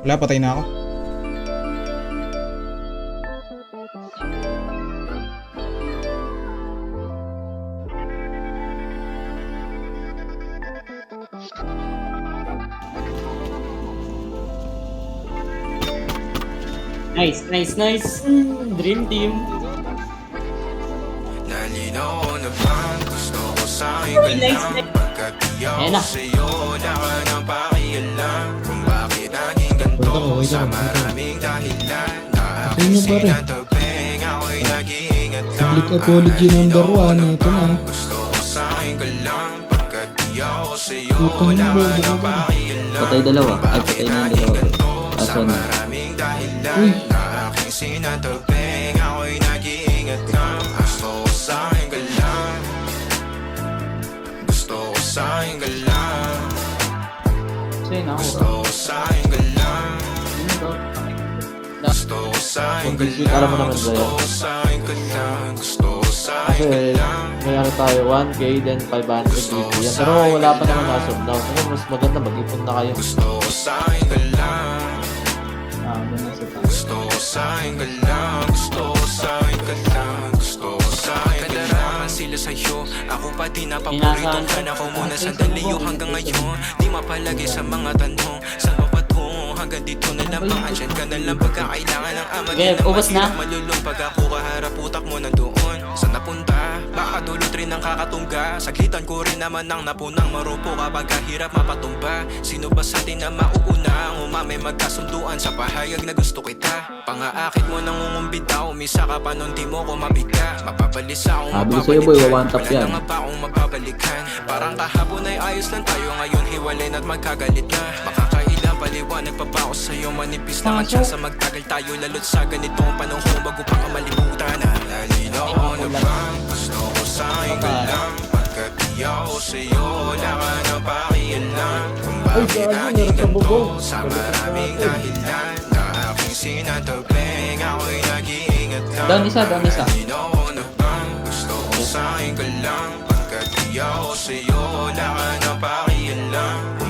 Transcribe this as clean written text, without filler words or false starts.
Wala, patay na ako. Nice, nice, nice. Dream team. Nalinaw na bang gusto ko sa'yo ka Nice, lang. nice. Pagkat di ako Ayan na. sa'yo, wala ka nang pakialam. Kung bakit naging ganito sa maraming dahilan. Naakisin ang tabing, ako'y nag-iingat lang. Public apology number 1. Ito na. Gusto ko sa'yo ka lang. Pagkat di ako sa'yo, wala ka nang pakialam. Patay dalawa. Ay, patay na yung dalawa. Sa Asan na? maraming dahilan na aking sinatabing, ako'y nag-iingat lang. Gusto ko sa'yo ka lang. Gusto ko sa'yo ka lang. Sa'yo na ako. Gusto ko sa'yo ka lang. Gusto ko sa'yo ka Kung alam mo lang. naman ba Gusto yan? ko sa'yo ka lang. Gusto ko sa'yo ka Kasi lang. may ano tayo, 1K, then 500 dito yan. Pero wala pa naman as of now. Kaya mas maganda mag-ipon na kayo. Gusto ko sa'yo ka lang. Ganun sa tayo. Gusto ko sa'yo ka lang. Gusto ko sa'yo ka lang. Gusto ko sa'yo ka lang. Sila sa'yo, ako pa din napaborito ka na ko muna sandali yung hanggang ngayon. Di mapalagi sa mga tanong, saan mo patungo? Hanggang dito na lang bang andyan ka na lang pagkakailangan ng ama. Okay, ubos na. Malulong pag ako kaharap utak mo nandoon. Saan napunta? Baka dulot rin ang kakatungga. Saglitan ko rin naman ang napunang marupo kapag kahirap mapatumba. Sino ba sa atin na mauuna? Ang umami magkasunduan sa pahayag na gusto kita. Pangaakit mo nang umumbitaw, umisa ka pa nun di mo ko mabigla. Mapapalis akong Sabi ko sa'yo, boy, mapapalitan. one tap Wala yan. na nga ba akong mapabalikan? Parang kahapon ay ayos lang tayo, ngayon hiwalay na't magkagalit na. Makakailang paliwanag pa ba ako sa'yo? Manipis lang ang tsansa magtagal tayo, lalo't sa ganitong panahon bago pa ka malimutan na. Nalinaw na bang gusto ko sa'yo ka lang. Pagkat di ako sa'yo, wala ka nang pakialam. Kung bakit naging ganito sa maraming dahilan na aking sinatabing, ako'y nag-iingat lang. Down isa, down isa. Nalinaw na bang gusto ko sa'yo ka lang. Pagkat di ako sa'yo, wala ka nang pakialam. Kung